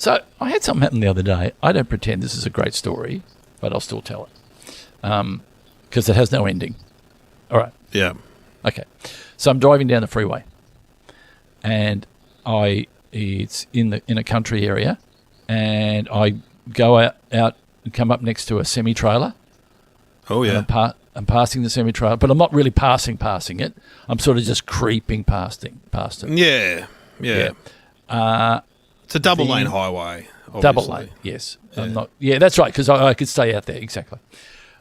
So I had something happen the other day. I don't pretend this is a great story, but I'll still tell it because it has no ending. All right. Yeah. Okay. So I'm driving down the freeway, and it's in a country area, and I go out and come up next to a semi-trailer. Oh, yeah. I'm passing the semi-trailer, but I'm not really passing it. I'm sort of just creeping past it. Yeah. It's a double-lane highway, obviously. Double lane, yes. Yeah. Yeah, that's right, because I could stay out there, exactly.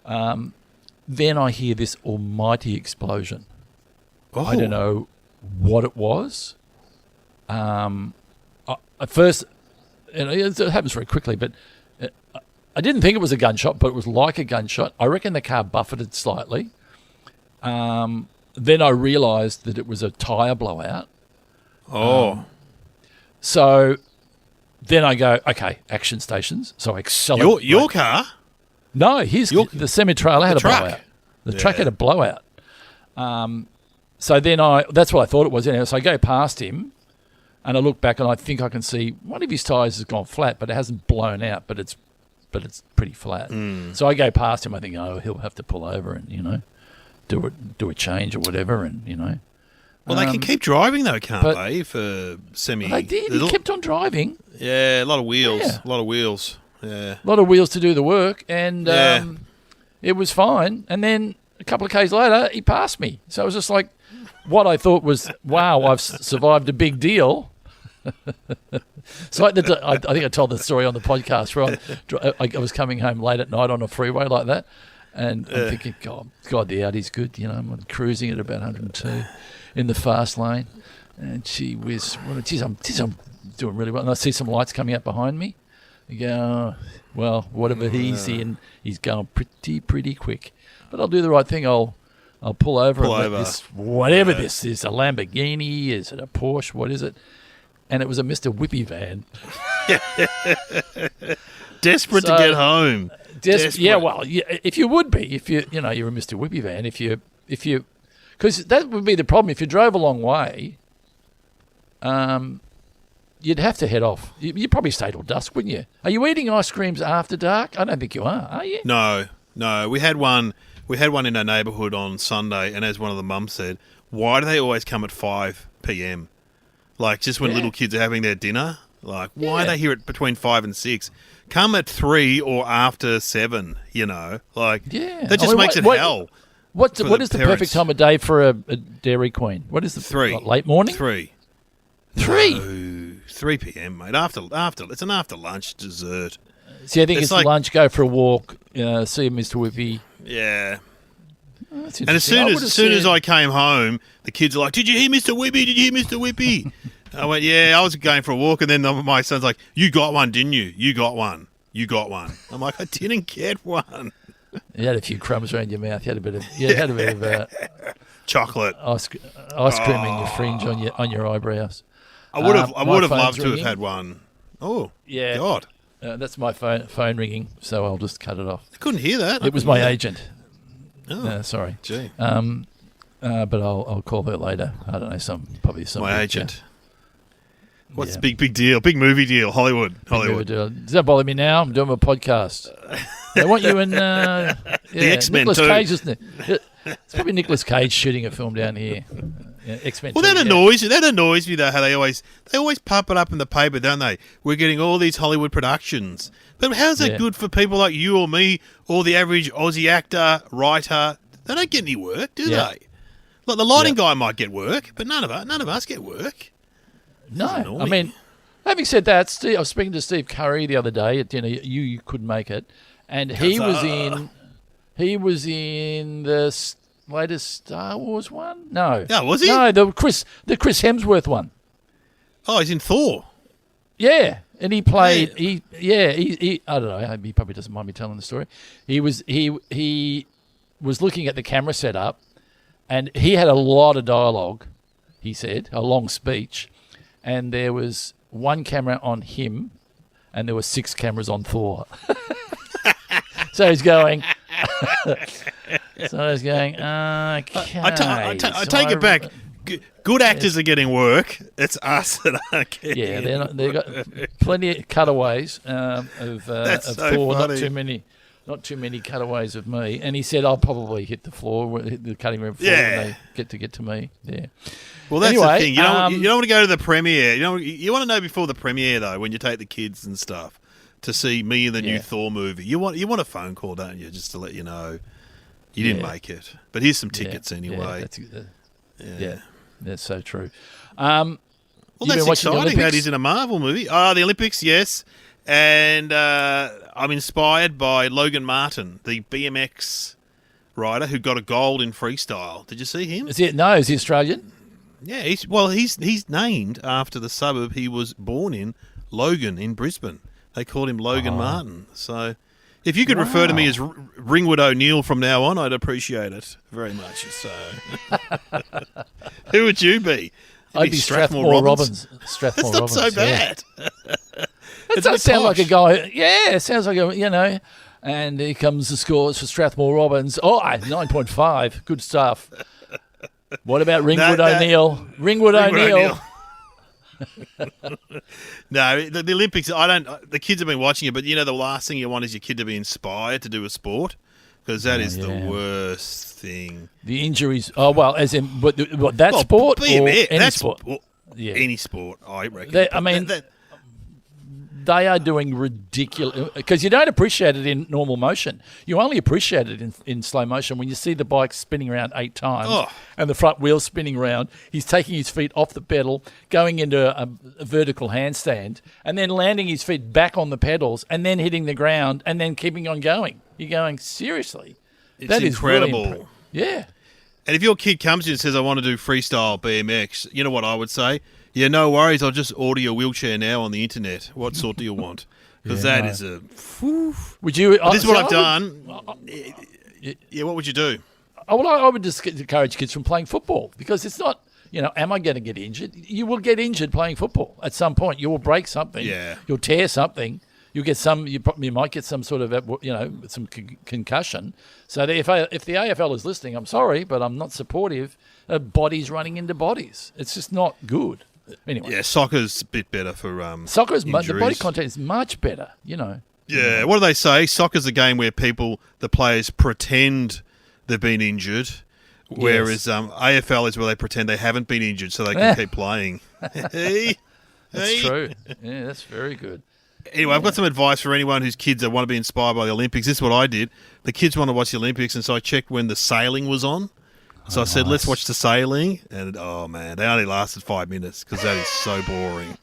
Then I hear this almighty explosion. Oh. I don't know what it was. At first, and it happens very quickly, but I didn't think it was a gunshot, but it was like a gunshot. I reckon the car buffeted slightly. Then I realised that it was a tyre blowout. Oh. So then I go, okay, action stations. So I accelerate. Your car? No, the semi-trailer had a truck. blowout. The truck had a blowout. So then that's what I thought it was. Anyway. So I go past him, and I look back, and I think I can see one of his tyres has gone flat, but it hasn't blown out, but it's pretty flat. So I go past him. I think, he'll have to pull over and do a change or whatever, and Well, they can keep driving though, can't they? For semi. They did. He kept on driving. Yeah, a lot of wheels. Yeah. A lot of wheels. Yeah. A lot of wheels to do the work, and it was fine. And then a couple of Ks later, he passed me. So it was just like what I thought was, wow, I've survived a big deal. So I think I told the story on the podcast where I was coming home late at night on a freeway like that, and I'm thinking, God, the Audi's good. I'm cruising at about 102 in the fast lane, and gee whiz, I'm doing really well. And I see some lights coming up behind me. I go, well, whatever he's in, he's going pretty quick. But I'll do the right thing. I'll pull over and let this, whatever this is, a Lamborghini, is it a Porsche, what is it? And it was a Mr. Whippy van. Desperate to get home. Yeah, well, if you would be, if you're a Mr. Whippy van, if you, because that would be the problem. If you drove a long way, you'd have to head off. You'd probably stay till dusk, wouldn't you? Are you eating ice creams after dark? I don't think you are you? No. We had one in our neighbourhood on Sunday, and as one of the mums said, why do they always come at 5 p.m? Like, just when little kids are having their dinner? Like, why are they here at between 5 and 6? Come at 3 or after 7, Like, that just makes it hell. What is the perfect time of day for a Dairy Queen? What is the 3? Late morning? 3. 3? No, 3 p.m, mate. After it's an after lunch dessert. See, I think it's like lunch, go for a walk, see Mr. Whippy. Yeah. Oh, that's and as soon as I came home, the kids are like, "Did you hear Mr. Whippy? Did you hear Mr. Whippy?" I went, "Yeah, I was going for a walk," and then my son's like, "You got one, didn't you? You got one. You got one." I'm like, "I didn't get one." You had a few crumbs around your mouth. You had a bit of chocolate ice cream in your fringe on your eyebrows. I would have loved to have had one. Oh, yeah, God. That's my phone ringing, so I'll just cut it off. I couldn't hear that. It was my agent. Oh, sorry. Gee. But I'll call her later. I don't know, probably some. My agent. What's the big deal? Big movie deal. Hollywood. Movie deal. Does that bother me now? I'm doing my podcast. They want you in the X-Men Nicolas too. Cage, isn't it? It's probably Nicolas Cage shooting a film down here. X-Men. Well, that annoys you. That annoys me though. How they always pop it up in the paper, don't they? We're getting all these Hollywood productions. But how's that good for people like you or me or the average Aussie actor, writer? They don't get any work, do they? Like the lighting guy might get work, but none of us get work. No, I mean, having said that, I was speaking to Steve Curry the other day at dinner. You couldn't make it, and he was in the latest Star Wars one. No, was he? No, the Chris Hemsworth one. Oh, he's in Thor. Yeah, and he played. He I don't know. He probably doesn't mind me telling the story. He was looking at the camera setup, and he had a lot of dialogue. He said a long speech. And there was one camera on him, and there were 6 cameras on Thor. So he's going. Okay. I take it back. good actors are getting work. It's us that aren't getting. Yeah, they've got plenty of cutaways of so Thor. funny. Not too many cutaways of me. And he said I'll probably hit the cutting room floor when they get to me. Yeah. Well, that's the thing. You don't want to go to the premiere. You want to know before the premiere though, when you take the kids and stuff to see me in the new Thor movie. You want a phone call, don't you, just to let you know you didn't make it. But here's some tickets anyway. That's so true. Well, that's exciting. That is in a Marvel movie. Oh, the Olympics, yes. And I'm inspired by Logan Martin, the BMX rider who got a gold in freestyle. Did you see him? Is he Australian? Yeah, he's named after the suburb he was born in, Logan, in Brisbane. They called him Logan Martin. So if you could refer to me as Ringwood O'Neill from now on, I'd appreciate it very much. So who would you be? I'd be Strathmore Robbins. That's not so bad. It does sound like a guy. Yeah, it sounds like and here comes the scores for Strathmore Robbins. 9.5. Good stuff. What about Ringwood O'Neill? Ringwood O'Neill. No, the Olympics, the kids have been watching it, but the last thing you want is your kid to be inspired to do a sport, because that is the worst thing. The injuries. Oh, well, as in that sport or any sport? Any sport, I reckon. They are doing ridiculous, because you don't appreciate it in normal motion. You only appreciate it in slow motion when you see the bike spinning around 8 times and the front wheel spinning around. He's taking his feet off the pedal, going into a vertical handstand, and then landing his feet back on the pedals and then hitting the ground and then keeping on going. You're going, seriously? That is incredible. Really yeah. And if your kid comes to you and says, I want to do freestyle BMX, you know what I would say? Yeah, no worries. I'll just order your wheelchair now on the internet. What sort do you want? Because is a... Would you... This is what I've done. Yeah, what would you do? I would just encourage kids from playing football, because it's not... am I going to get injured? You will get injured playing football at some point. You will break something. Yeah. You'll tear something. You'll get some... You might get some sort of, some concussion. So if the AFL is listening, I'm sorry, but I'm not supportive of bodies running into bodies. It's just not good. Anyway. Yeah, soccer's a bit better for soccer's the body content is much better, Yeah, what do they say? Soccer's a game where the players pretend they've been injured, whereas AFL is where they pretend they haven't been injured so they can keep playing. That's true. Yeah, that's very good. Anyway, I've got some advice for anyone whose kids want to be inspired by the Olympics. This is what I did. The kids want to watch the Olympics, and so I checked when the sailing was on. So I said, let's watch the sailing. And, oh, man, they only lasted 5 minutes because that is so boring.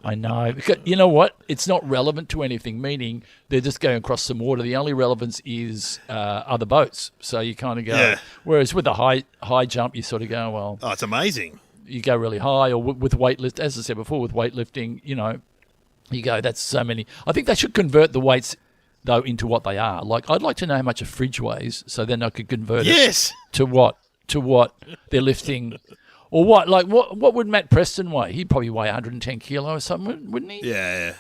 I know. Because, you know what? It's not relevant to anything, meaning they're just going across some water. The only relevance is other boats. So you kind of go. Yeah. Whereas with a high jump, you sort of go, well. Oh, it's amazing. You go really high. Or with weightlift, as I said before, with weightlifting, you go, that's so many. I think they should convert the weights, though, into what they are. Like, I'd like to know how much a fridge weighs, so then I could convert it to what they're lifting, or what would Matt Preston weigh? He'd probably weigh 110 kilo or something, wouldn't he? Yeah.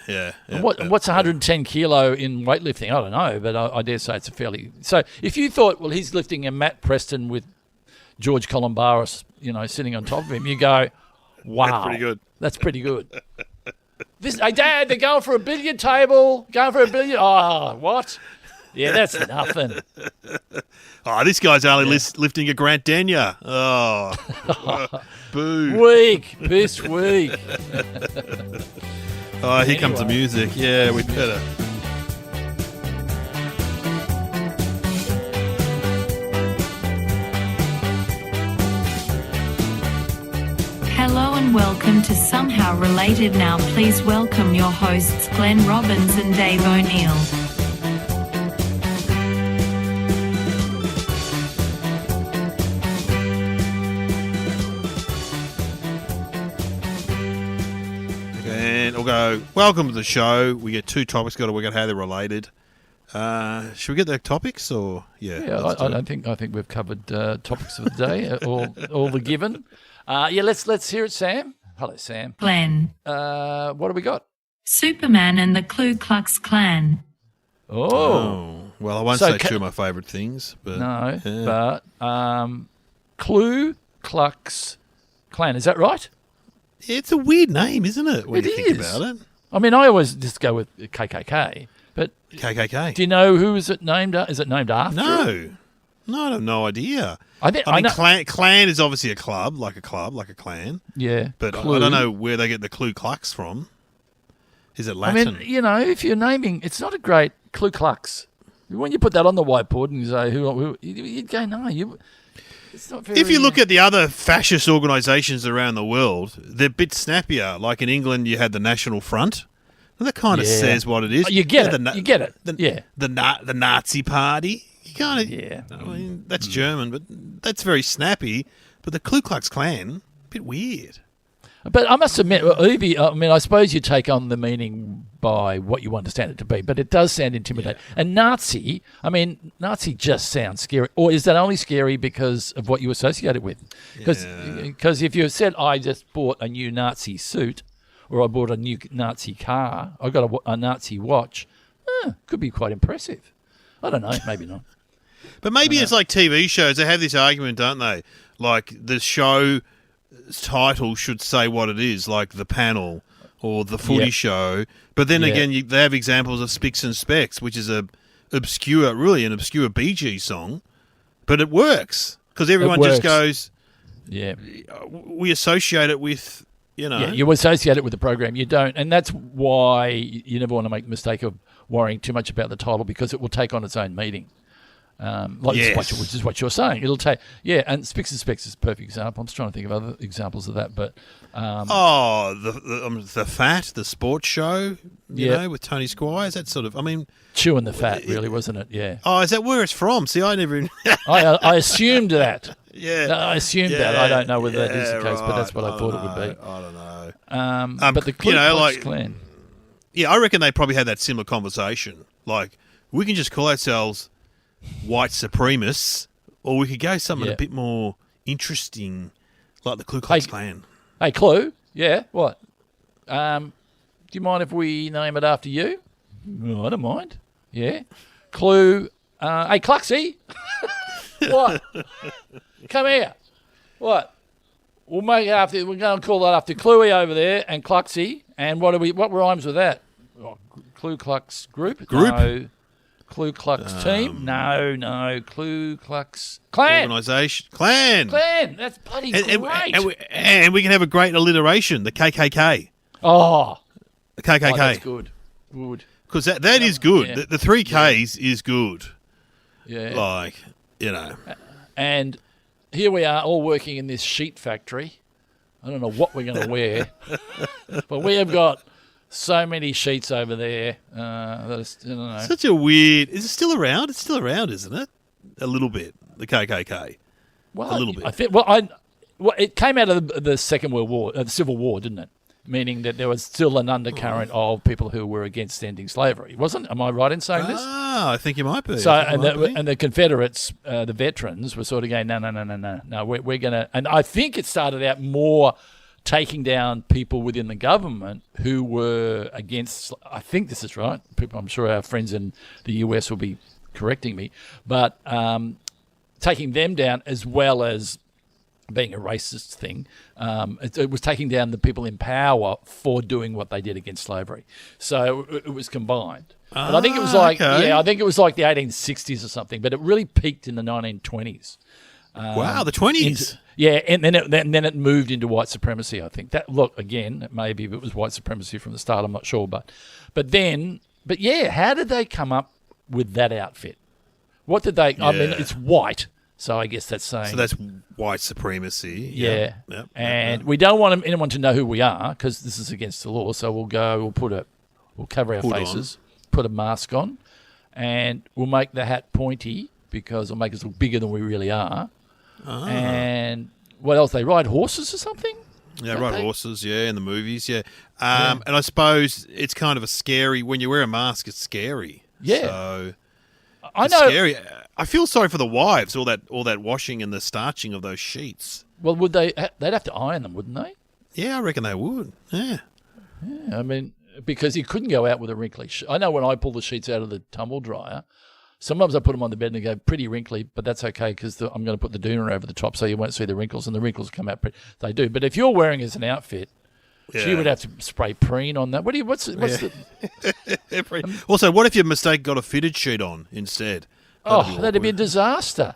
What's 110 kilo in weightlifting? I don't know, but I dare say it's a fairly. So if you thought, well, he's lifting a Matt Preston with George Columbaris, sitting on top of him, you go, wow, that's pretty good. That's pretty good. Hey, Dad, they're going for a billiard table. Going for a billiard. Oh, what? Yeah, that's nothing. Oh, this guy's only lifting a Grant Denyer. Oh, boo. Weak. Piss weak. Oh, here comes the music. Yeah, we'd better. Hello and welcome to Somehow Related. Now please welcome your hosts Glenn Robbins and Dave O'Neill. And we'll go, welcome to the show. We get 2 topics, got to work out how they're related. Should we get the topics or I think we've covered topics of the day, all the given. Let's hear it, Sam. Hello, Sam. Glenn. What do we got? Superman and the Klux Klan. Oh. Well, I won't say 2 of my favourite things, but no. Yeah. But Klux Klan. Is that right? It's a weird name, isn't it? When It you think is. about it. I mean, I always just go with KKK. But KKK. do you know who is it named? Is it named after? No, I have no idea. I mean, know. Klan is obviously a club, like a clan. Yeah, But Clue. I don't know where they get the Klux from. Is it Latin? I mean, if you're naming, it's not a great Klux. When you put that on the whiteboard and you say who you'd go, no, it's not very. If you look at the other fascist organisations around the world, they're a bit snappier. Like in England, you had the National Front. And that kind of says what it is. You get it. You get it. The Nazi Party. You kind of. Yeah. I mean, that's German, but that's very snappy. But the Ku Klux Klan, a bit weird. But I must admit, Evie, I mean, I suppose you take on the meaning by what you understand it to be, but it does sound intimidating. Yeah. And Nazi just sounds scary. Or is that only scary because of what you associate it with? Because if you said, I just bought a new Nazi suit, or I bought a new Nazi car, I got a Nazi watch, could be quite impressive. I don't know, maybe not. But maybe it's like TV shows. They have this argument, don't they? Like the show title should say what it is, like The Panel or The Footy Show. But then again, they have examples of Spicks and Specks, which is an obscure Bee Gees song. But it works because everyone just goes, we associate it with, Yeah, you associate it with the program. You don't. And that's why you never want to make the mistake of worrying too much about the title because it will take on its own meaning. Which is what you're saying. It'll take, and Spicks and Specks is a perfect example. I'm just trying to think of other examples of that, but the Fat, the sports show, you know, with Tony Squires. That sort of, I mean, Chewing the Fat, really, wasn't it? Yeah. Oh, is that where it's from? See, I never. I assumed that. Yeah, no, I assumed that. I don't know whether that is the case, but that's what I thought it would be. I don't know. But the Klux Klan. Yeah, I reckon they probably had that similar conversation. Like, we can just call ourselves white supremacists, or we could go something a bit more interesting, like the Ku Klux Klan. Hey, Clue, what? Do you mind if we name it after you? No, I don't mind. Yeah. Clue, hey, Kluxy. What? Come here. What? We'll make it after, we're going to call that after Cluey over there and Kluxy. And what rhymes with that? Oh, Ku Klux Group? No. Ku Klux Team? No. Ku Klux Klan. Organisation. Klan. That's bloody great. And we can have a great alliteration, the KKK. Oh. The KKK. Oh, that's good. Good. Because that is good. Yeah. The 3 Ks is good. Yeah. Like, you know. And here we are all working in this sheet factory. I don't know what we're going to wear. But we have got so many sheets over there. That is, I don't know. Such a weird... Is it still around? It's still around, isn't it? A little bit. The KKK. Well, a little bit. I think. It came out of the Second World War, the Civil War, didn't it? Meaning that there was still an undercurrent of people who were against ending slavery, wasn't? Am I right in saying this? Ah, I think you might be. So, and the Confederates, the veterans, were sort of going, no, we're going to... And I think it started out more taking down people within the government who were against... I think this is right. I'm sure our friends in the US will be correcting me. But taking them down as well as being a racist thing, it was taking down the people in power for doing what they did against slavery. So it was combined. But I think it was like, I think it was like the 1860s or something. But it really peaked in the 1920s. Wow, the 20s. And then it moved into white supremacy. I think that. Look, again, maybe it was white supremacy from the start. I'm not sure, but how did they come up with that outfit? What did they? I mean, it's white. So I guess that's saying... So that's white supremacy. Yeah. Yep. We don't want anyone to know who we are because this is against the law. So we'll cover our faces, put a mask on, and we'll make the hat pointy because it'll make us look bigger than we really are. Ah. And what else? They ride horses or something? Yeah, horses, in the movies, And I suppose it's kind of a scary... When you wear a mask, it's scary. Yeah. So... I know. Scary. I feel sorry for the wives, all that washing and the starching of those sheets. Well, would they? They'd have to iron them, wouldn't they? Yeah, I reckon they would. Yeah. I mean, because you couldn't go out with a wrinkly sheet. I know when I pull the sheets out of the tumble dryer, Sometimes I put them on the bed and they go pretty wrinkly, but that's okay because I'm going to put the doona over the top so you won't see the wrinkles, and the wrinkles come out. They do. But if you're wearing it as an outfit, she would have to spray preen on that. What's the... Also, what if your mistake got a fitted sheet on instead? That'd be a disaster.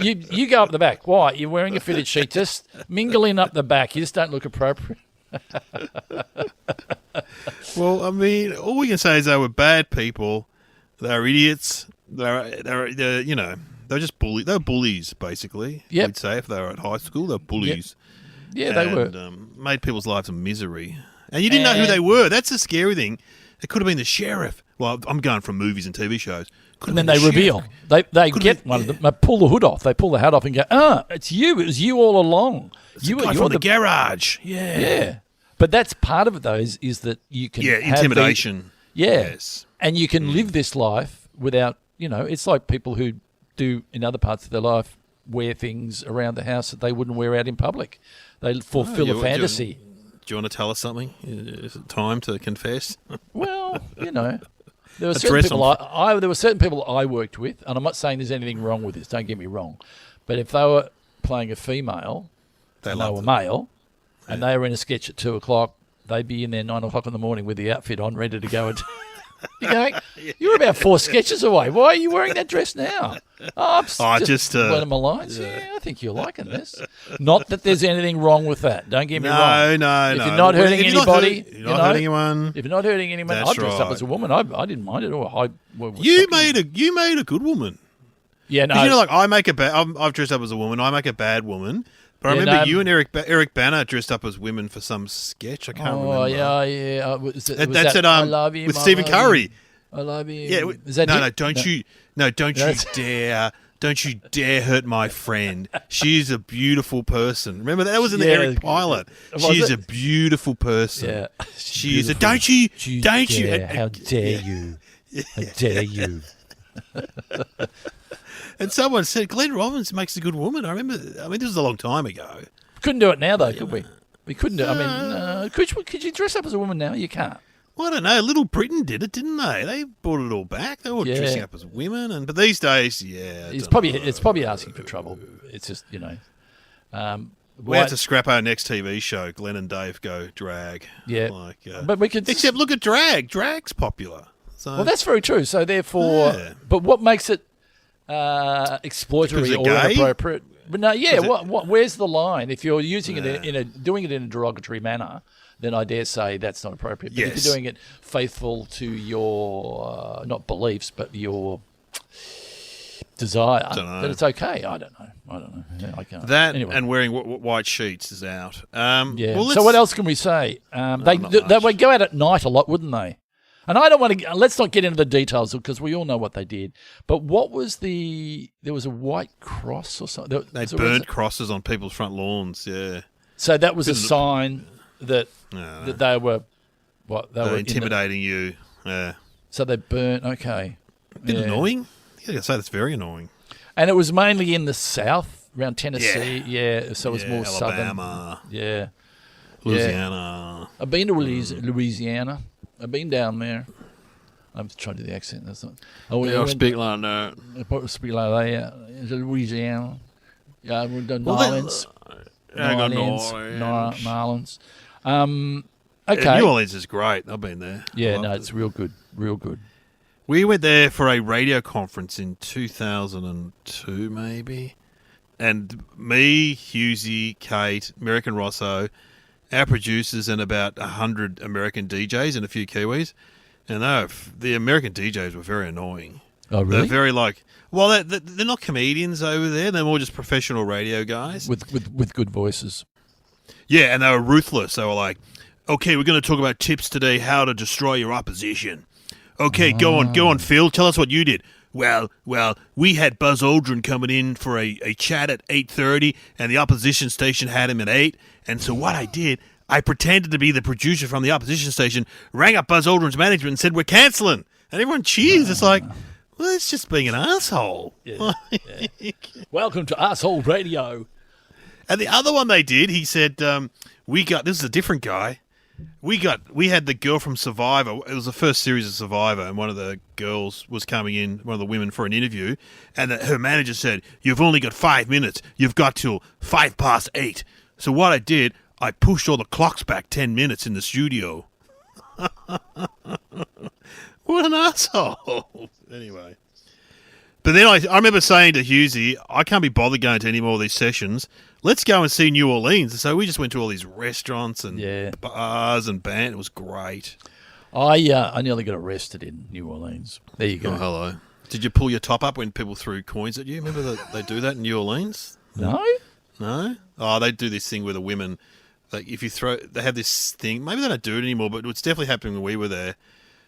You go up the back. Why? You're wearing a fitted sheet. Just mingling up the back. You just don't look appropriate. Well, I mean, all we can say is they were bad people. They're idiots. They're just bullies. They're bullies, basically. Yep. We'd say if they were at high school, they're bullies. Yeah, they were. Made people's lives a misery. And you didn't know who they were. That's the scary thing. It could have been the sheriff. Well, I'm going from movies and TV shows. And then they reveal. They get one of them. They pull the hood off. They pull the hat off and go, it's you. It was you all along. You're from the garage. Yeah. But that's part of it, though, is that you can have intimidation. Yes. And you can live this life without, it's like people who do in other parts of their life wear things around the house that they wouldn't wear out in public. They fulfill a fantasy. Do you want to tell us something? Is it time to confess? Well, there were certain people I worked with, and I'm not saying there's anything wrong with this, don't get me wrong, but if they were playing a female and they were male and they were in a sketch at 2 o'clock, they'd be in there 9 o'clock in the morning with the outfit on, ready to go. And you're going, you're about 4 sketches away. Why are you wearing that dress now? I'm just blowing my lines. Yeah, I think you're liking this. Not that there's anything wrong with that. Don't get me wrong. No. If you're not hurting anybody, you're not hurting anyone. If you're not hurting anyone, I dressed up as a woman. I didn't mind it. You made a good woman. Yeah, no. I've dressed up as a woman. I make a bad woman. But I remember you and Eric Banner dressed up as women for some sketch. I can't remember. Oh, yeah. That's I love you, with Stephen Curry. I love you. Yeah, is that don't you dare hurt my friend. She's a beautiful person. Remember that was in the Eric pilot. She's a beautiful person. Yeah, she's a don't you. How dare you? How dare you? And someone said Glenn Robbins makes a good woman. I remember. I mean, this was a long time ago. Couldn't do it now, though, could we? We couldn't do it. I mean, could you dress up as a woman now? You can't. Well, I don't know. Little Britain did it, didn't they? They brought it all back. They were dressing up as women, but these days, it's probably asking for trouble. It's just we have to scrap our next TV show. Glenn and Dave go drag. Yeah, but we could. Except look at drag. Drag's popular. So, well, that's very true. So therefore, but what makes it exploitory or inappropriate? But no, where's the line? If you're using it doing it in a derogatory manner, then I dare say that's not appropriate. But if you're doing it faithful to your not beliefs, but your desire, then it's okay. I don't know. I can't. That anyway. And wearing white sheets is out. So what else can we say? They would go out at night a lot, wouldn't they? And I don't want to. Let's not get into the details because we all know what they did. But what was there was a white cross or something. They burned crosses on people's front lawns. Yeah. So that was a sign that they were intimidating you. Yeah. So they burnt. Okay. A bit annoying. I gotta say that's very annoying. And it was mainly in the south, around Tennessee. Yeah. So it was more Alabama. southern. Yeah. Louisiana. I've been to Louisiana. I've been down there. I'm trying to do the accent. That's not. I speak like that. I speak like that. Yeah. Louisiana. Yeah, we've done Nolans. Marlins. Okay. New Orleans is great. I've been there. Yeah, no, it's real good. Real good. We went there for a radio conference in 2002, maybe. And me, Husey, Kate, American Rosso, our producers, and about 100 American DJs and a few Kiwis. And the American DJs were very annoying. Oh, really? They're very they're not comedians over there. They're more just professional radio guys. With good voices. Yeah, and they were ruthless. They were like, okay, we're going to talk about tips today, how to destroy your opposition. Okay, go on, Phil. Tell us what you did. Well, we had Buzz Aldrin coming in for a chat at 8:30, and the opposition station had him at 8. And so what I did, I pretended to be the producer from the opposition station, rang up Buzz Aldrin's management and said, we're cancelling. And everyone cheers. It's like, well, it's just being an asshole. Yeah. Welcome to Asshole Radio. And the other one they did, he said, this is a different guy. we had the girl from Survivor. It was the first series of Survivor, and one of the girls was coming in, one of the women, for an interview, and her manager said, "You've only got 5 minutes. You've got till 8:05." So what I did, I pushed all the clocks back 10 minutes in the studio. What an asshole! Anyway. But then I remember saying to Husey, I can't be bothered going to any more of these sessions. Let's go and see New Orleans. And so we just went to all these restaurants and bars and band. It was great. I nearly got arrested in New Orleans. There you go. Oh, hello. Did you pull your top up when people threw coins at you? Remember that they do that in New Orleans? No. No? Oh, they do this thing where the women, like if you throw, they have this thing. Maybe they don't do it anymore, but it's definitely happening when we were there.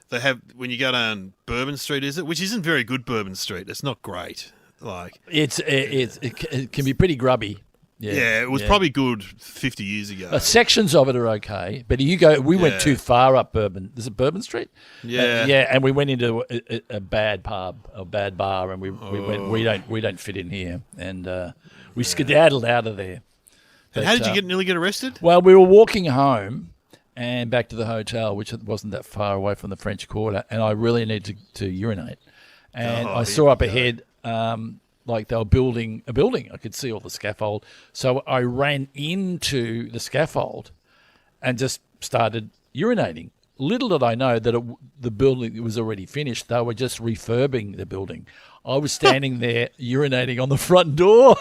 They have, when you go down Bourbon Street, is it? Which isn't very good, Bourbon Street. It's not great. Like it can be pretty grubby. Yeah, it was probably good 50 years ago. Sections of it are okay, but we went too far up Bourbon. Is it Bourbon Street? Yeah, and we went into a bad pub, a bad bar, and we went. We don't fit in here, and we skedaddled out of there. But, and how did you nearly get arrested? Well, we were walking home and back to the hotel, which wasn't that far away from the French Quarter, and I really needed to urinate. And I saw up ahead, like they were building a building. I could see all the scaffold. So I ran into the scaffold and just started urinating. Little did I know that the building was already finished. They were just refurbing the building. I was standing there urinating on the front door.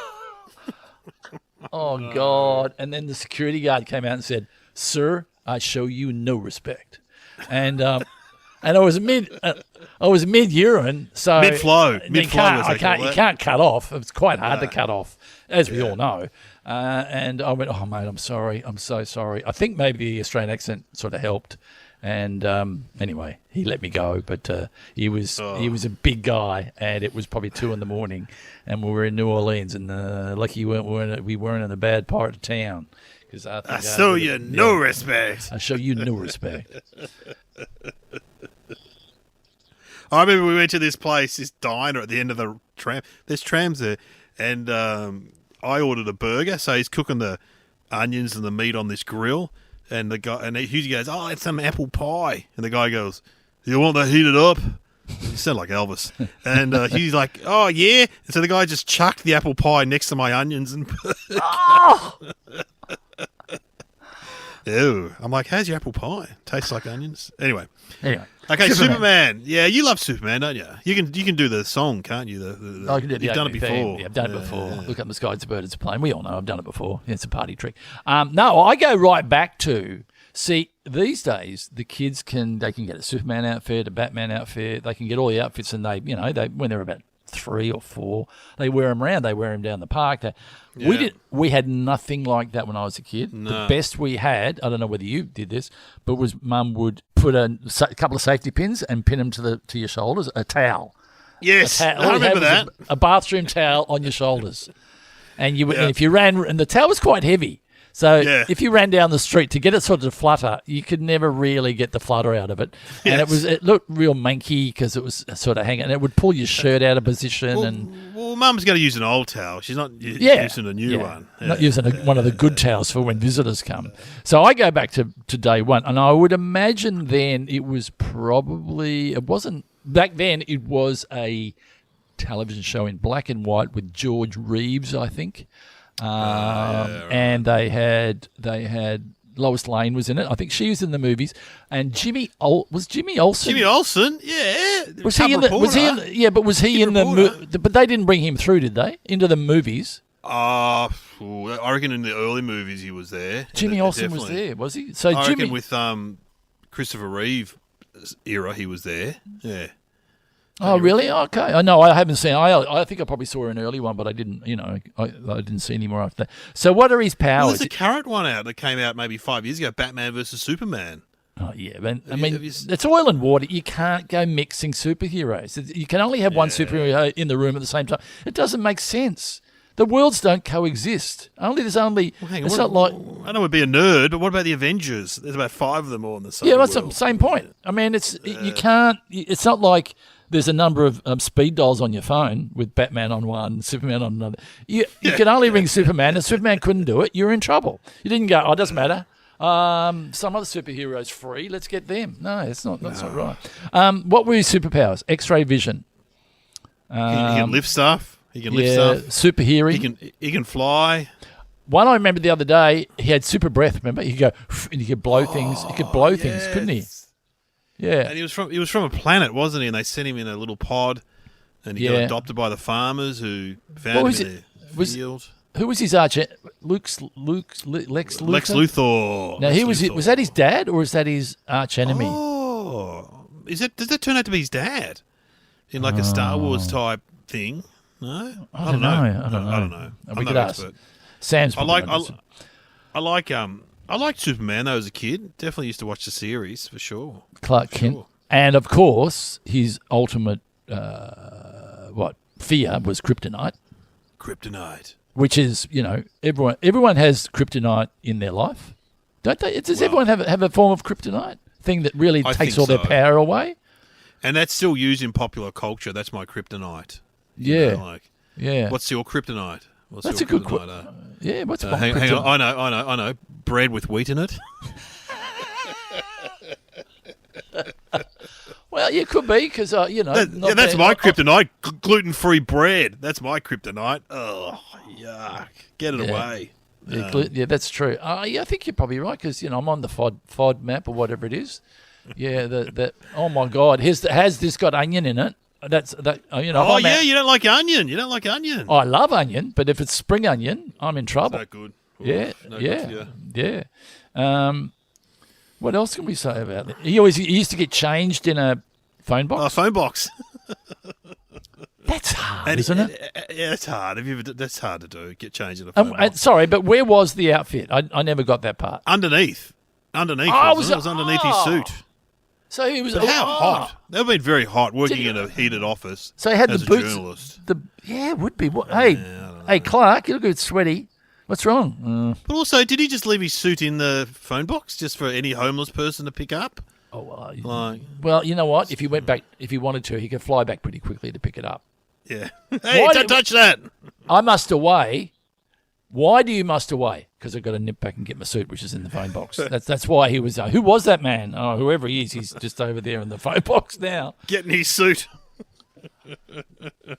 Oh, God. And then the security guard came out and said, "Sir, I show you no respect." And I was mid urine, so mid flow. You can't cut off. It's quite hard to cut off, as we all know. And I went, "Oh mate, I'm sorry. I'm so sorry." I think maybe the Australian accent sort of helped. And anyway, he let me go, but he was a big guy, and it was probably 2 a.m, and we were in New Orleans, and lucky we weren't in a bad part of town. I show you no respect. I show you no respect. I remember we went to this place, this diner at the end of the tram. There's trams there, and I ordered a burger. So he's cooking the onions and the meat on this grill, and the guy and he goes, "Oh, it's some apple pie," and the guy goes, "You want that heated up?" You sound like Elvis. And he's like, "Oh yeah," and so the guy just chucked the apple pie next to my onions and. Oh! Ew. I'm like, how's your apple pie? Tastes like onions. Anyway. Okay, Superman. Superman. Yeah, you love Superman, don't you? You can do the song, can't you? I can do you've done it before. Yeah, I've done it before. Yeah. Look up the sky, it's a bird, it's a plane. We all know I've done it before. It's a party trick. No, I go right back to, see, these days the kids can get a Superman outfit, a Batman outfit. They can get all the outfits, and they when they're about 3 or 4, they wear them around. They wear them down the park. We had nothing like that when I was a kid. No. The best we had, I don't know whether you did this, but was Mum would put a couple of safety pins and pin them to your shoulders. A towel. Yes, I remember that. A bathroom towel on your shoulders, and and if you ran, and the towel was quite heavy. So if you ran down the street to get it sort of to flutter, you could never really get the flutter out of it. And it looked real manky because it was sort of hanging, and it would pull your shirt out of position. Well, Mum's going to use an old towel. She's not using a new one. Yeah. Not using one of the good towels for when visitors come. So I go back to day one, and I would imagine then it was back then it was a television show in black and white with George Reeves, I think. And they had Lois Lane was in it. I think she was in the movies. And Jimmy Olsen. Jimmy Olsen, yeah. Was he in the? But was he in the? But they didn't bring him through, did they? Into the movies? I reckon in the early movies he was there. Jimmy Olsen was there, was he? So I reckon with Christopher Reeve era he was there. Yeah. Oh, really? Okay. No, I haven't seen. I think I probably saw an early one, but I didn't. I didn't see any more after that. So, what are his powers? Well, there's a current one out that came out maybe 5 years ago. Batman versus Superman. Oh yeah, but it's oil and water. You can't go mixing superheroes. You can only have one superhero in the room at the same time. It doesn't make sense. The worlds don't coexist. It's not like I know we'd be a nerd, but what about the Avengers? There's about 5 of them all in the same. Yeah, that's the same point. I mean, you can't. It's not like there's a number of speed dials on your phone with Batman on one, Superman on another. You can only ring Superman, and Superman couldn't do it. You're in trouble. You didn't go, "Oh, it doesn't matter. Some other superheroes free. Let's get them. No, that's not right. What were his superpowers? X-ray vision. He can lift stuff. He can lift stuff. Super hearing. He can fly. One I remember the other day, he had super breath. Remember, he could go and he could blow things. He could blow things, couldn't he? Yeah. And he was from a planet, wasn't he? And they sent him in a little pod, and he got adopted by the farmers who found him in their field. Who was his arch? Lex Luthor. Lex Luthor. Now was that his dad or is that his arch enemy? Oh, does that turn out to be his dad in like a Star Wars type thing? No, I don't know. I don't know. We could ask. Sam's. I liked Superman though as a kid. Definitely used to watch the series for sure. Clark Kent, and of course his ultimate fear was kryptonite. Kryptonite. Which is, everyone has kryptonite in their life, don't they? Does everyone have a form of kryptonite thing that really takes all their power away? And that's still used in popular culture. That's my kryptonite. Yeah. What's your kryptonite? That's a good question. Yeah, what's my kryptonite? Hang on. I know. Bread with wheat in it. Well, you could be because that's my kryptonite. Gluten-free bread. That's my kryptonite. Oh, yuck! Get it away. Yeah, that's true. I think you're probably right because I'm on the FOD map or whatever it is. Yeah, that. Oh my God, has this got onion in it? That's that. You don't like onion. You don't like onion. I love onion, but if it's spring onion, I'm in trouble. It's not good. Yeah. What else can we say about it? He used to get changed in a phone box. Oh, phone box. That's hard, isn't it? Yeah, it's hard. That's hard to do. Get changed in a phone box. Sorry, but where was the outfit? I never got that part. Underneath. It was underneath his suit. So he was. But how hot? They've been very hot working in a heated office. So he had as the boots. A journalist. It would be. Hey, Clark, you look a bit sweaty. What's wrong? But also, did he just leave his suit in the phone box just for any homeless person to pick up? Well, you know what? If he wanted to, he could fly back pretty quickly to pick it up. Yeah. Hey, don't touch that. I must away. Why do you must away? Because I've got to nip back and get my suit, which is in the phone box. That's why he was. Who was that man? Oh, whoever he is, he's just over there in the phone box now. Getting his suit.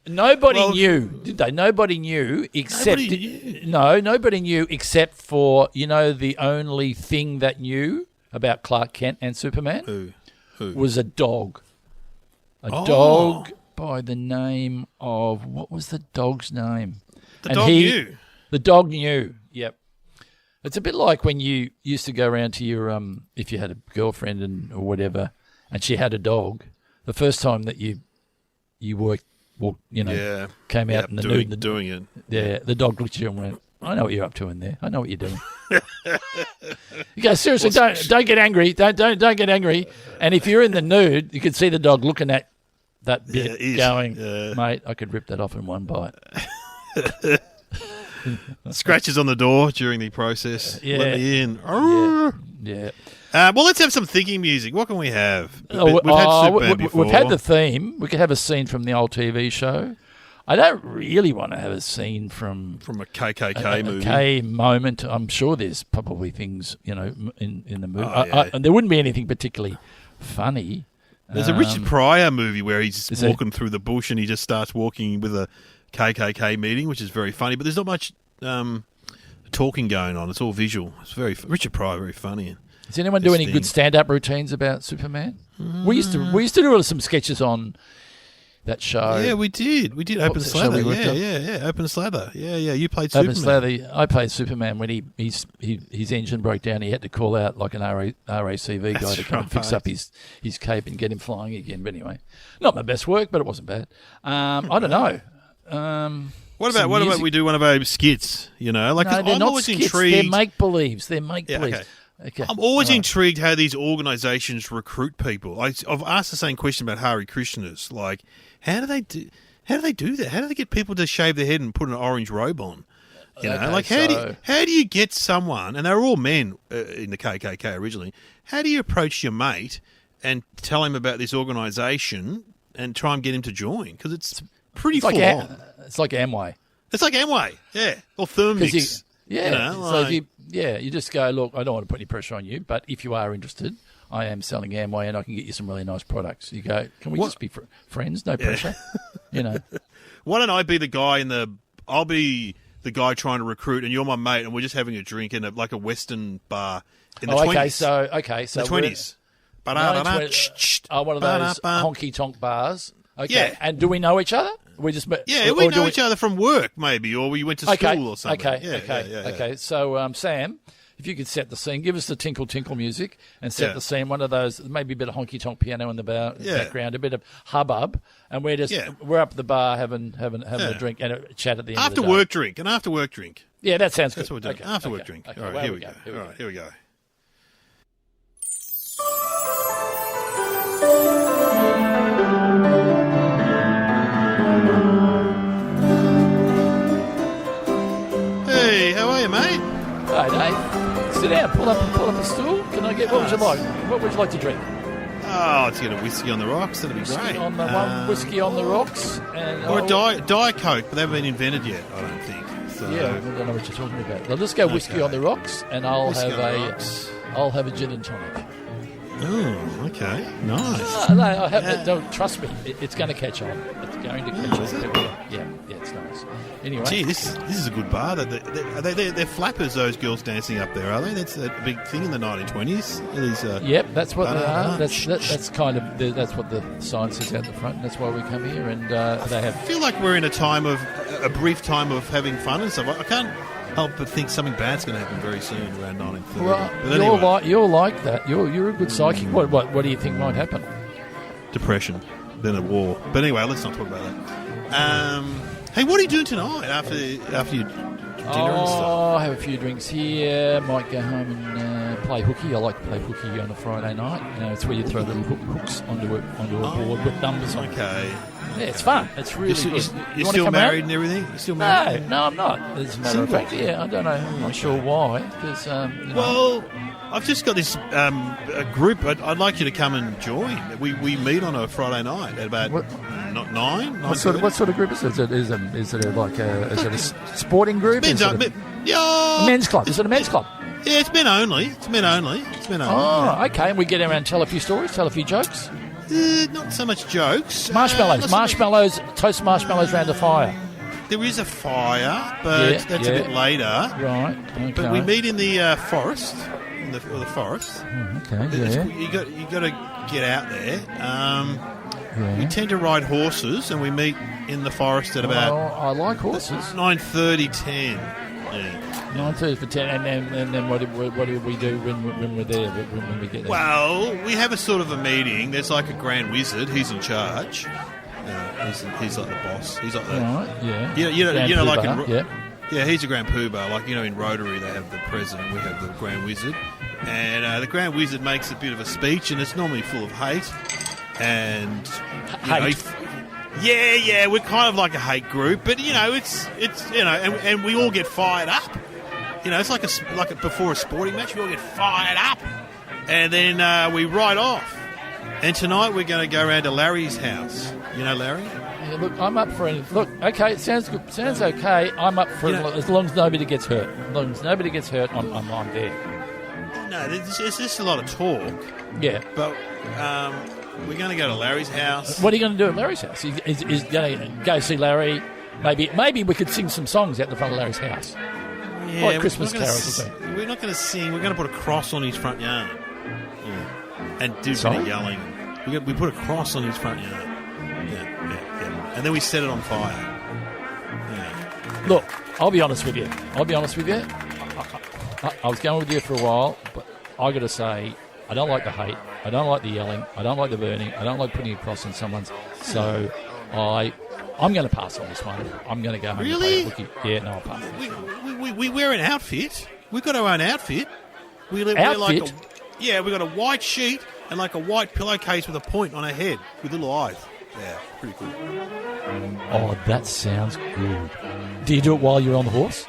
Nobody knew, did they? Nobody knew except nobody knew except for the only thing that knew about Clark Kent and Superman. Who was a dog. A dog by the name of what was the dog's name? Knew. The dog knew. Yep. It's a bit like when you used to go around to your if you had a girlfriend or whatever, and she had a dog. The first time that you came out in the nude. Doing it. Yeah, the dog looked at you and went, I know what you're up to in there. I know what you're doing. You go, seriously, don't get angry. Don't get angry. And if you're in the nude, you could see the dog looking at that bit going, mate, I could rip that off in one bite. Scratches on the door during the process. Yeah. Let me in. Yeah. Well, let's have some thinking music. What can we have? We've had the theme. We could have a scene from the old TV show. I don't really want to have a scene from a KKK movie. A K moment. I'm sure there's probably things in the movie. Yeah. And there wouldn't be anything particularly funny. There's a Richard Pryor movie where he's just walking through the bush and he just starts walking with a KKK meeting, which is very funny. But there's not much talking going on. It's all visual. It's Richard Pryor, very funny. Does anyone do any good stand-up routines about Superman? We used to do some sketches on that show. Yeah, we did. Open Slather. Yeah. Open Slather. Yeah. You played Superman. Open Slather. I played Superman when his engine broke down. He had to call out like an RACV guy to come and fix up his cape and get him flying again. But anyway, not my best work, but it wasn't bad. I don't know. What about we do one of our skits? I'm always skits. intrigued. They're make-believes. Yeah, okay. I'm always intrigued how these organisations recruit people. I've asked the same question about Hare Krishnas. Like, how do they do that? How do they get people to shave their head and put an orange robe on? How do you get someone? And they were all men in the KKK originally. How do you approach your mate and tell him about this organisation and try and get him to join? Because it's pretty full on. It's like Amway. It's like Amway, yeah, or Thermix. Yeah. You know, So like- you just go, look, I don't want to put any pressure on you, but if you are interested, I am selling Amway and I can get you some really nice products. You go, can we just be friends? No pressure. You know. Why don't I be the guy I'll be the guy trying to recruit, and you're my mate, and we're just having a drink in like a Western bar in the 20s. So the 20s. One of those honky tonk bars. Okay. Yeah. And do we know each other? We just met. Yeah, we know each other from work, maybe, or we went to school or something. Okay. So, Sam, if you could set the scene, give us the tinkle tinkle music and set the scene. One of those, maybe a bit of honky tonk piano in the background, a bit of hubbub, and we're up at the bar having a drink and a chat at the end. After work drink, an after work drink. Yeah, that sounds good. That's what we're doing. After work drink. Okay. All right, here we go. All right, here we go. Hey, how are you, mate? Hi, Dave. Sit down. Pull up a stool. Can I get? What would you like? What would you like to drink? Oh, let's get a whiskey on the rocks. That'd be great. Whiskey on the rocks, or a Diet Coke, but they haven't been invented yet. I don't think. So. Yeah, I don't know what you're talking about. Well, let's go whiskey on the rocks, and I'll have a gin and tonic. Oh, okay, nice. Don't trust me. It's going to catch on. It's going to catch on. Yeah, it's nice. Anyway, gee, this is a good bar. They're flappers. Those girls dancing up there, are they? That's a big thing in the 1920s. Yep, that's what they are. That's kind of that's what the sign says out the front. That's why we come here, and they have. I feel like we're in a brief time of having fun and stuff. I can't help but think something bad's going to happen very soon, around 1930. Well, but anyway. you're like that. You're a good psychic. What do you think might happen? Depression, then a war. But anyway, let's not talk about that. Hey, what are you doing tonight after your dinner and stuff? I'll have a few drinks here. Might go home and play hooky. I like to play hooky on a Friday night. You know, it's where you throw little hooks onto a board with numbers on. Okay. Yeah, it's fun. It's really good. You're still married and everything? You're still married? No, I'm not. As a matter of fact, I don't know. I'm not sure why. Because, Well, I've just got this a group. I'd like you to come and join. We meet on a Friday night at about 9. What sort of group is it? Is it a sporting group? Men's a men's club? Is it a men's club? Yeah, it's men only. It's men only. Oh, okay. And we get around and tell a few stories, tell a few jokes. Not so much jokes. Marshmallows. Toast marshmallows around the fire. There is a fire, but that's a bit later. Right. Okay. But we meet in the forest. In the forest. Okay. You got to get out there. We tend to ride horses, and we meet in the forest at about. I like horses. 9:30, 10. Yeah. 9:30 for 10, and then what do we do when we're there? When we get there? Well, we have a sort of a meeting. There's like a grand wizard. He's in charge. He's like the boss. He's like the right, yeah, he's a grand poobah. Like, in Rotary they have the president. We have the grand wizard, and the grand wizard makes a bit of a speech, and it's normally full of hate and hate. We're kind of like a hate group, but it's and we all get fired up. It's like before a sporting match, we all get fired up, and then we ride off. And tonight we're going to go around to Larry's house. You know Larry? Yeah, look, I'm up for anything. Look, okay, it sounds good. Sounds okay. I'm up for as long as nobody gets hurt. As long as nobody gets hurt, I'm there. No, there's just a lot of talk. Yeah, but we're going to go to Larry's house. What are you going to do at Larry's house? He's going to go see Larry. Maybe we could sing some songs out the front of Larry's house. Yeah, like Christmas carols. We're not going to sing. We're going to put a cross on his front yard. Yeah. And do a bit of yelling. We put a cross on his front yard. Yeah. And then we set it on fire. Yeah. Look, I'll be honest with you. I was going with you for a while, but I got to say, I don't like the hate. I don't like the yelling. I don't like the burning. I don't like putting a cross on someone's. So I'm going to pass on this one. I'm going to go home. Really? And play yeah, no, I'll pass. We wear an outfit. We've got our own outfit. Outfit? We got a white sheet and like a white pillowcase with a point on our head with little eyes. Yeah, pretty cool. Oh, that sounds good. Do you do it while you're on the horse?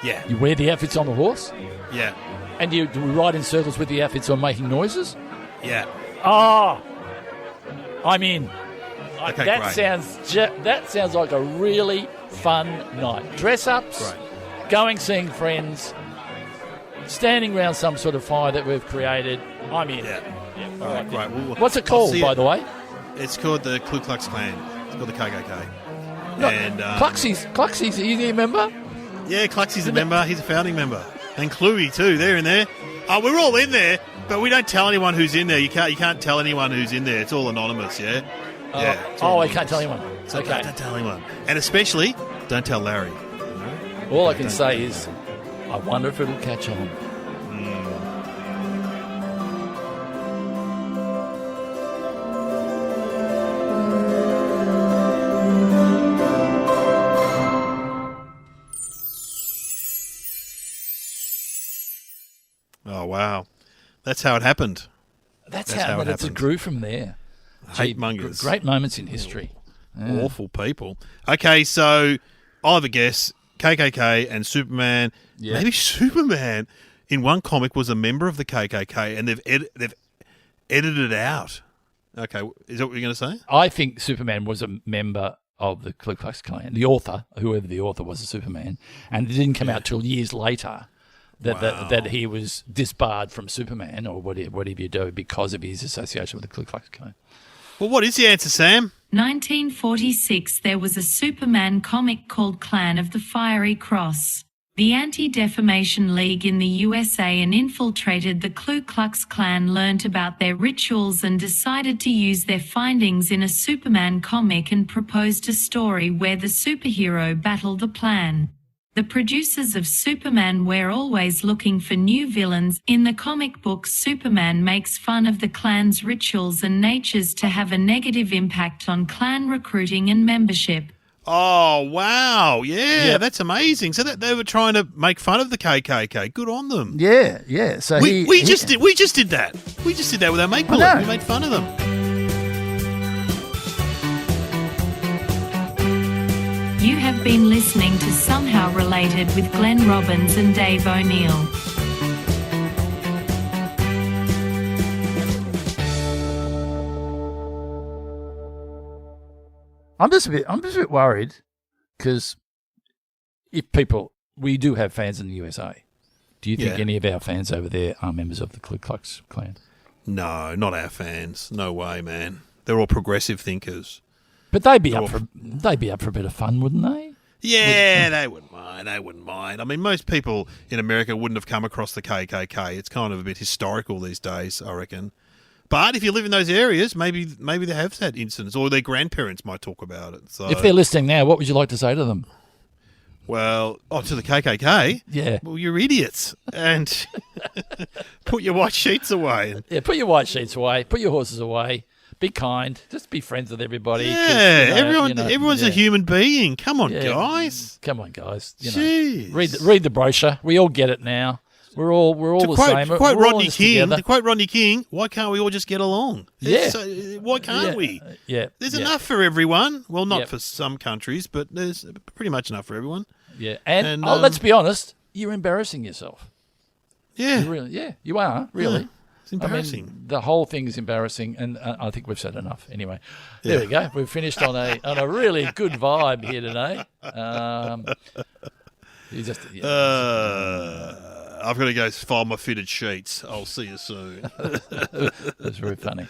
Yeah. You wear the outfits on the horse? Yeah. And do we ride in circles with the outfits on making noises? Yeah. Oh, I'm in. Okay, that great. sounds like a really fun night. Dress ups. Great. going, seeing friends, standing around some sort of fire that we've created. I'm in. Yeah. All right, great. Well, what's it called, by the way? It's called the Klux Klan. It's called the KKK. No, And Kluxy's, is he a member? Yeah, Kluxy's a member. He's a founding member. And Kluey too. They're in there. Oh, we're all in there, but we don't tell anyone who's in there. You can't tell anyone who's in there. It's all anonymous. Yeah. I can't tell anyone. So Okay. don't tell anyone, and especially don't tell Larry. All I can say is, I wonder if it'll catch on. Oh wow, that's how it happened. That's how it happened. grew from there. Hate mongers. Great moments in history. Yeah. Awful people. Okay, so I'll have a guess. KKK and Superman. Yeah. Maybe Superman in one comic was a member of the KKK, and they've edited it out. Okay, is that what you're going to say? I think Superman was a member of the Ku Klux Klan. The author, whoever the author was of Superman, and it didn't come out till years later that he was disbarred from Superman or whatever you do because of his association with the Ku Klux Klan. Well, what is the answer, Sam? 1946, there was a Superman comic called Clan of the Fiery Cross. The Anti-Defamation League in the USA and infiltrated the Ku Klux Klan learnt about their rituals and decided to use their findings in a Superman comic and proposed a story where the superhero battled the plan. The producers of Superman were always looking for new villains. In the comic book, Superman makes fun of the Klan's rituals and natures to have a negative impact on Klan recruiting and membership. Oh, wow. Yeah, That's amazing. So they were trying to make fun of the KKK. Good on them. Yeah. So we just did that. We just did that with our make-believe. We made fun of them. You have been listening to Somehow Related with Glenn Robbins and Dave O'Neill. I'm just a bit worried because we do have fans in the USA. Do you think any of our fans over there are members of the Ku Klux Klan? No, not our fans. No way, man. They're all progressive thinkers. But they'd be up for a bit of fun, wouldn't they? Yeah, they wouldn't mind. They wouldn't mind. I mean, most people in America wouldn't have come across the KKK. It's kind of a bit historical these days, I reckon. But if you live in those areas, maybe they have had incidents, or their grandparents might talk about it. So, if they're listening now, what would you like to say to them? Well, to the KKK? Yeah. Well, you're idiots. And put your white sheets away. Yeah, put your white sheets away. Put your horses away. Be kind. Just be friends with everybody. Yeah, everyone's a human being. Come on, guys. Come on, guys. Jeez. Read the brochure. We all get it now. We're all the same. To quote Rodney King, why can't we all just get along? Yeah. Why can't we? Yeah. There's enough for everyone. Well, not for some countries, but there's pretty much enough for everyone. Yeah. And let's be honest, you're embarrassing yourself. Yeah. You are, really. Yeah. It's embarrassing. I mean, the whole thing is embarrassing, and I think we've said enough. Anyway, there we go. We've finished on a really good vibe here today. I've got to go file my fitted sheets. I'll see you soon. That's very funny.